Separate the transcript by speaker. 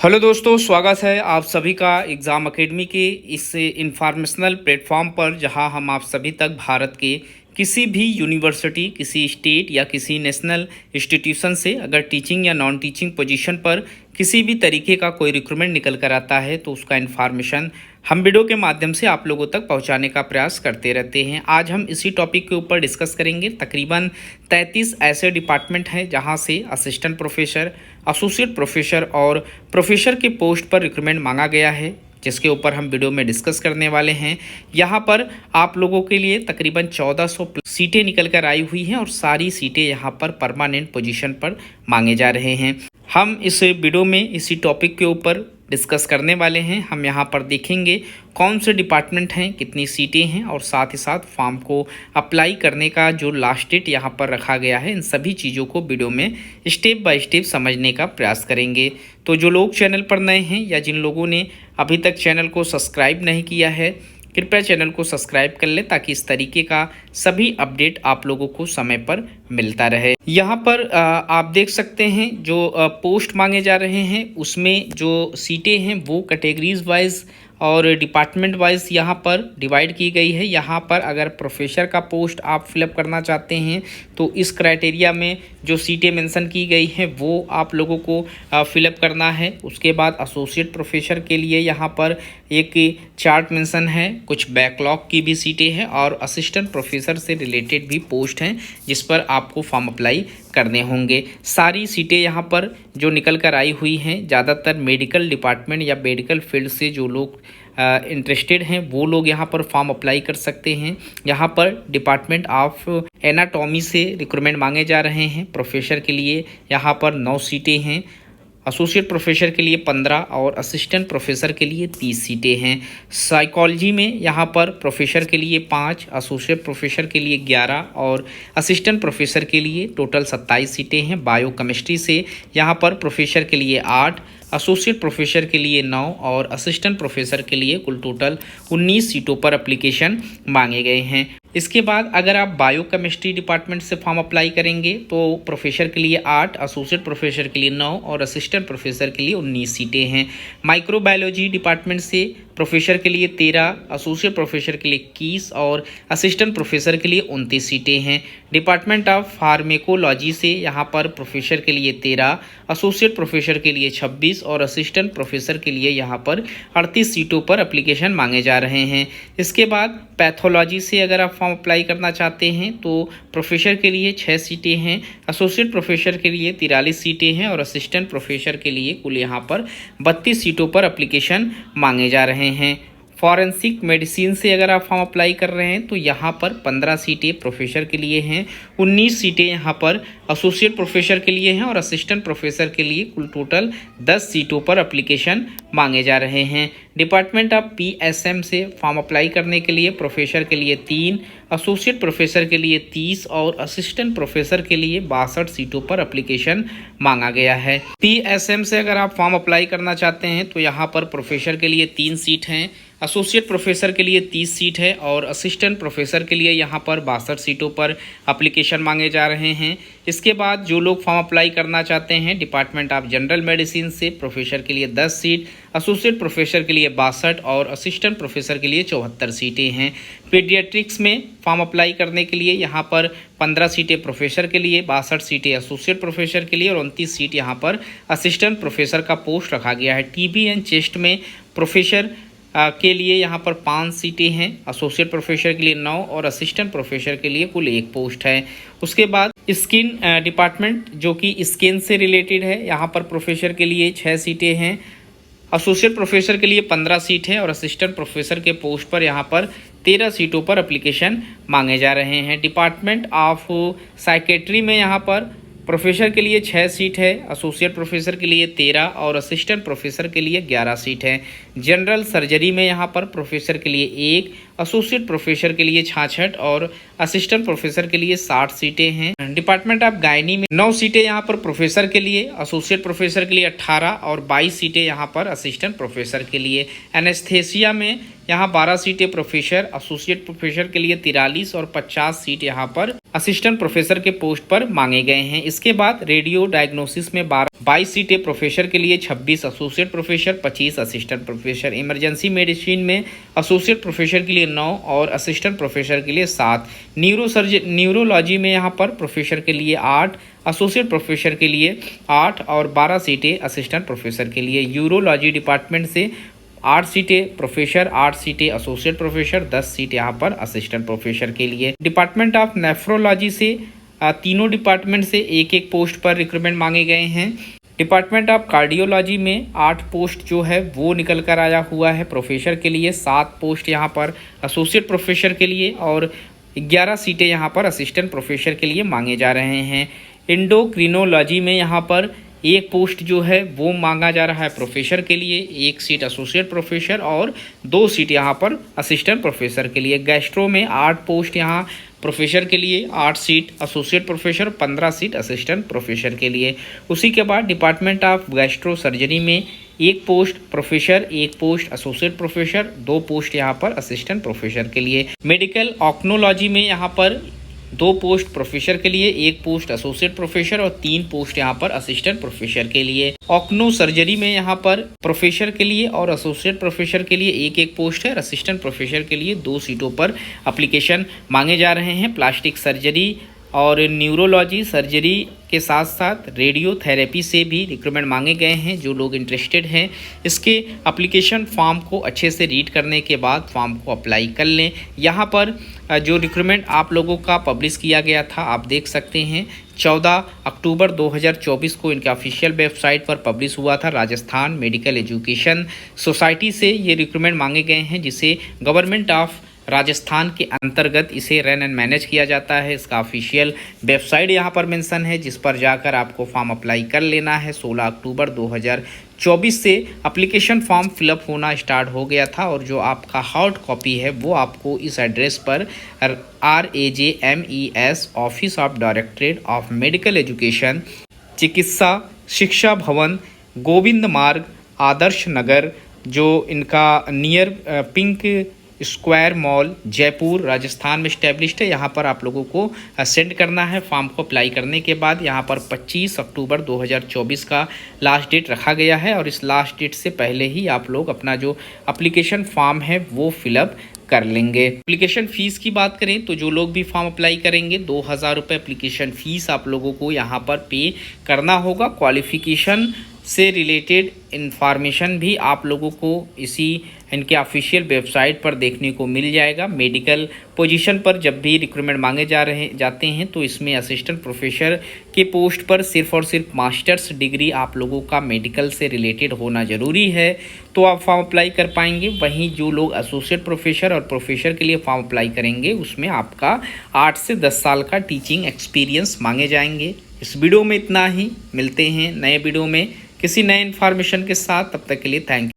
Speaker 1: Hello दोस्तों, स्वागत है आप सभी का एग्ज़ाम एकेडमी के इस इंफॉर्मेशनल प्लेटफॉर्म पर, जहां हम आप सभी तक भारत के किसी भी यूनिवर्सिटी, किसी स्टेट या किसी नेशनल इंस्टीट्यूशन से अगर टीचिंग या नॉन टीचिंग पोजीशन पर किसी भी तरीके का कोई रिक्रूटमेंट निकल कर आता है तो उसका इन्फॉर्मेशन हम वीडियो के माध्यम से आप लोगों तक पहुंचाने का प्रयास करते रहते हैं। आज हम इसी टॉपिक के ऊपर डिस्कस करेंगे। तकरीबन 33 ऐसे डिपार्टमेंट हैं जहां से असिस्टेंट प्रोफेसर, एसोसिएट प्रोफेसर और प्रोफेसर के पोस्ट पर रिक्रूटमेंट मांगा गया है, जिसके ऊपर हम वीडियो में डिस्कस करने वाले हैं। यहाँ पर आप लोगों के लिए तकरीबन 1400 सीटें निकल कर आई हुई हैं और सारी सीटें यहाँ पर परमानेंट पोजीशन पर मांगे जा रहे हैं। हम इस वीडियो में इसी टॉपिक के ऊपर डिस्कस करने वाले हैं। हम यहाँ पर देखेंगे कौन से डिपार्टमेंट हैं, कितनी सीटें हैं और साथ ही साथ फॉर्म को अप्लाई करने का जो लास्ट डेट यहाँ पर रखा गया है। इन सभी चीज़ों को वीडियो में स्टेप बाय स्टेप समझने का प्रयास करेंगे। तो जो लोग चैनल पर नए हैं या जिन लोगों ने अभी तक चैनल को सब्सक्राइब नहीं किया है, कृपया चैनल को सब्सक्राइब कर लें ताकि इस तरीके का सभी अपडेट आप लोगों को समय पर मिलता रहे। यहाँ पर आप देख सकते हैं जो पोस्ट मांगे जा रहे हैं उसमें जो सीटें हैं वो कैटेगरीज वाइज और डिपार्टमेंट वाइज यहाँ पर डिवाइड की गई है। यहाँ पर अगर प्रोफेसर का पोस्ट आप फिलअप करना चाहते हैं तो इस क्राइटेरिया में जो सीटें मेंशन की गई हैं वो आप लोगों को फिलअप करना है। उसके बाद एसोसिएट प्रोफेसर के लिए यहाँ पर एक चार्ट मेंशन है, कुछ बैकलॉग की भी सीटें हैं और असिस्टेंट प्रोफेसर से रिलेटेड भी पोस्ट हैं जिस पर आपको फॉर्म अप्लाई करने होंगे। सारी सीटें यहाँ पर जो निकल कर आई हुई हैं, ज़्यादातर मेडिकल डिपार्टमेंट या मेडिकल फील्ड से जो लोग इंटरेस्टेड हैं वो लोग यहाँ पर फॉर्म अप्लाई कर सकते हैं। यहाँ पर डिपार्टमेंट ऑफ एनाटॉमी से रिक्रूटमेंट मांगे जा रहे हैं। प्रोफेसर के लिए यहाँ पर 9 सीटें हैं, एसोसिएट प्रोफेसर के लिए 15 और असिस्टेंट प्रोफेसर के लिए 30 सीटें हैं। साइकोलॉजी में यहाँ पर प्रोफेसर के लिए 5, एसोसिएट प्रोफेसर के लिए 11 और असिस्टेंट प्रोफेसर के लिए टोटल 27 सीटें हैं। बायोकेमिस्ट्री से यहाँ पर प्रोफेसर के लिए 8, एसोसिएट प्रोफेसर के लिए 9 और असिस्टेंट प्रोफेसर के लिए कुल टोटल 19 सीटों पर एप्लीकेशन मांगे गए हैं। इसके बाद अगर आप बायोकेमिस्ट्री डिपार्टमेंट से फॉर्म अप्लाई करेंगे तो प्रोफेसर के लिए 8, एसोसिएट प्रोफेसर के लिए 9 और असिस्टेंट प्रोफेसर के लिए 19 सीटें हैं। माइक्रोबायोलॉजी डिपार्टमेंट से प्रोफेसर के लिए 13, एसोसिएट प्रोफेसर के लिए 21 और असिस्टेंट प्रोफेसर के लिए 29 सीटें हैं। डिपार्टमेंट ऑफ फार्मेकोलॉजी से यहाँ पर प्रोफेसर के लिए 13, एसोसिएट प्रोफेसर के लिए 26 और असिस्टेंट प्रोफेसर के लिए यहाँ पर 38 सीटों पर एप्लीकेशन मांगे जा रहे हैं। इसके बाद पैथोलॉजी से अगर आप फॉर्म अप्लाई करना चाहते हैं तो प्रोफेसर के लिए 6 सीटें हैं, एसोसिएट प्रोफेसर के लिए 43 सीटें हैं और असिस्टेंट प्रोफेसर के लिए कुल यहाँ पर 32 सीटों पर एप्लीकेशन मांगे जा रहे हैं। फॉरेंसिक मेडिसिन से अगर आप फॉर्म अप्लाई कर रहे हैं तो यहाँ पर 15 सीटें प्रोफेसर के लिए हैं, 19 सीटें यहाँ पर एसोसिएट प्रोफेसर के लिए हैं और असिस्टेंट प्रोफेसर के लिए कुल टोटल 10 सीटों पर एप्लीकेशन मांगे जा रहे हैं। डिपार्टमेंट ऑफ पीएसएम से फॉर्म अप्लाई करने के लिए प्रोफेसर के लिए 3, एसोसिएट प्रोफेसर के लिए 30 और असिस्टेंट प्रोफेसर के लिए 62 सीटों पर एप्लीकेशन मांगा गया है। पीएसएम से अगर आप फॉर्म अप्लाई करना चाहते हैं तो यहाँ पर प्रोफेसर के लिए 3 सीट हैं, एसोसिएट प्रोफेसर के लिए 30 सीट है और असिस्टेंट प्रोफेसर के लिए यहाँ पर 62 सीटों पर एप्लीकेशन मांगे जा रहे हैं। इसके बाद जो लोग फॉर्म अप्लाई करना चाहते हैं डिपार्टमेंट ऑफ जनरल मेडिसिन से प्रोफेसर के लिए 10 सीट, एसोसिएट प्रोफेसर के लिए 62 और असिस्टेंट प्रोफेसर के लिए 74 सीटें हैं। पीडियाट्रिक्स में फॉर्म अप्लाई करने के लिए यहाँ पर 15 सीटें प्रोफेसर के लिए, 62 सीटें एसोसिएट प्रोफेसर के लिए और 29 सीट यहाँ पर असिस्टेंट प्रोफेसर का पोस्ट रखा गया है। टीबी एंड चेस्ट में प्रोफेसर के लिए यहाँ पर 5 सीटें हैं, एसोसिएट प्रोफेसर के लिए 9 और असिस्टेंट प्रोफेसर के लिए कुल 1 पोस्ट है। उसके बाद स्किन डिपार्टमेंट जो कि स्किन से रिलेटेड है, यहाँ पर प्रोफेसर के लिए 6 सीटें हैं, एसोसिएट प्रोफेसर के लिए 15 सीट है और असिस्टेंट प्रोफेसर के पोस्ट पर यहाँ पर 13 सीटों पर एप्लीकेशन मांगे जा रहे हैं। डिपार्टमेंट ऑफ साइकेट्री में यहाँ पर प्रोफेसर के लिए 6 सीट है, एसोसिएट प्रोफेसर के लिए 13 और असिस्टेंट प्रोफेसर के लिए 11 सीट है। जनरल सर्जरी में यहाँ पर प्रोफेसर के लिए 1, एसोसिएट प्रोफेसर के लिए 66 और असिस्टेंट प्रोफेसर के लिए 60 सीटें हैं। डिपार्टमेंट ऑफ गायनी में 9 सीटें यहाँ पर प्रोफेसर के लिए, एसोसिएट प्रोफेसर के लिए 18 और 22 सीटें यहाँ पर असिस्टेंट प्रोफेसर के लिए। एनेस्थेसिया में यहाँ 12 सीटें प्रोफेसर, एसोसिएट प्रोफेसर के लिए 43 और 50 सीट यहाँ पर असिस्टेंट प्रोफेसर के पोस्ट पर मांगे गए हैं। इसके बाद रेडियो डायग्नोसिस में 22 सीटें प्रोफेसर के लिए, 26 associate professor, 25 assistant professor. Emergency medicine में एसोसिएट प्रोफेसर के लिए 9 और असिस्टेंट प्रोफेसर के लिए 7। न्यूरोलॉजी में यहाँ पर प्रोफेसर के लिए 8, एसोसिएट प्रोफेसर के लिए 8 और 12 सीटें असिस्टेंट प्रोफेसर के लिए। यूरोलॉजी डिपार्टमेंट से 8 सीटें प्रोफेसर, 8 सीटें एसोसिएट प्रोफेसर, 10 सीट यहाँ पर असिस्टेंट प्रोफेसर के लिए। डिपार्टमेंट ऑफ नेफ्रोलॉजी से तीनों डिपार्टमेंट से एक एक पोस्ट पर रिक्रूटमेंट मांगे गए हैं। डिपार्टमेंट ऑफ कार्डियोलॉजी में 8 पोस्ट जो है वो निकल कर आया हुआ है प्रोफेसर के लिए, 7 पोस्ट यहाँ पर एसोसिएट प्रोफेसर के लिए और 11 सीटें यहाँ पर असिस्टेंट प्रोफेसर के लिए मांगे जा रहे हैं। एंडोक्रिनोलॉजी में यहाँ पर एक पोस्ट जो है वो मांगा जा रहा है प्रोफेसर के लिए, 1 सीट एसोसिएट प्रोफेसर और 2 सीट यहाँ पर असिस्टेंट प्रोफेसर के लिए। गैस्ट्रो में 8 पोस्ट यहाँ प्रोफेसर के लिए, 8 seat associate professor, 15 seat assistant professor के लिए। उसी के बाद डिपार्टमेंट ऑफ गैस्ट्रो सर्जरी में 1 post professor, 1 post associate professor, 2 post यहाँ पर असिस्टेंट प्रोफेसर के लिए। मेडिकल ऑक्नोलॉजी में यहाँ पर 2 पोस्ट प्रोफेसर के लिए, 1 पोस्ट एसोसिएट प्रोफेसर और 3 पोस्ट यहाँ पर असिस्टेंट प्रोफेसर के लिए। ऑक्नो सर्जरी में यहाँ पर प्रोफेसर के लिए और एसोसिएट प्रोफेसर के लिए 1-1 पोस्ट है, असिस्टेंट प्रोफेसर के लिए 2 सीटों पर एप्लीकेशन मांगे जा रहे हैं। प्लास्टिक सर्जरी और न्यूरोलॉजी सर्जरी के साथ साथ रेडियोथेरेपी से भी रिक्रूटमेंट मांगे गए हैं। जो लोग इंटरेस्टेड हैं इसके एप्लीकेशन फॉर्म को अच्छे से रीड करने के बाद फॉर्म को अप्लाई कर लें। यहाँ पर जो रिक्रूटमेंट आप लोगों का पब्लिश किया गया था आप देख सकते हैं, 14 अक्टूबर 2024 को इनके ऑफिशियल वेबसाइट पर पब्लिश हुआ था। राजस्थान मेडिकल एजुकेशन सोसाइटी से ये रिक्रूटमेंट मांगे गए हैं, जिसे गवर्नमेंट ऑफ राजस्थान के अंतर्गत इसे रन एंड मैनेज किया जाता है। इसका ऑफिशियल वेबसाइट यहाँ पर मेंशन है, जिस पर जाकर आपको फॉर्म अप्लाई कर लेना है। 16 अक्टूबर 2024 से एप्लीकेशन फॉर्म फिलअप होना स्टार्ट हो गया था और जो आपका हार्ड कॉपी है वो आपको इस एड्रेस पर RAJMES office of directorate of medical education, चिकित्सा शिक्षा भवन, गोविंद मार्ग, आदर्श नगर, जो इनका near pink square mall Jaipur Rajasthan में स्टैब्लिश्ड है, यहाँ पर आप लोगों को सेंड करना है। फॉर्म को अप्लाई करने के बाद यहाँ पर 25 अक्टूबर 2024 का लास्ट डेट रखा गया है और इस लास्ट डेट से पहले ही आप लोग अपना जो एप्लीकेशन फॉर्म है वो फिलअप कर लेंगे। एप्लीकेशन फ़ीस की बात करें तो जो लोग भी फॉर्म अप्लाई करेंगे 2000 रुपये एप्लीकेशन फ़ीस आप लोगों को यहाँ पर पे करना होगा। क्वालिफ़िकेशन से रिलेटेड इन्फॉर्मेशन भी आप लोगों को इसी इनके ऑफिशियल वेबसाइट पर देखने को मिल जाएगा। मेडिकल पोजीशन पर जब भी रिक्रूटमेंट मांगे जाते हैं तो इसमें असिस्टेंट प्रोफेसर के पोस्ट पर सिर्फ और सिर्फ मास्टर्स डिग्री आप लोगों का मेडिकल से रिलेटेड होना ज़रूरी है, तो आप फॉर्म अप्लाई कर पाएंगे। वहीं जो लोग एसोसिएट प्रोफेसर और प्रोफेसर के लिए फॉर्म अप्लाई करेंगे उसमें आपका 8 से 10 साल का टीचिंग एक्सपीरियंस मांगे जाएंगे। इस वीडियो में इतना ही, मिलते हैं नए वीडियो में किसी नए इन्फॉर्मेशन के साथ। तब तक के लिए थैंक यू।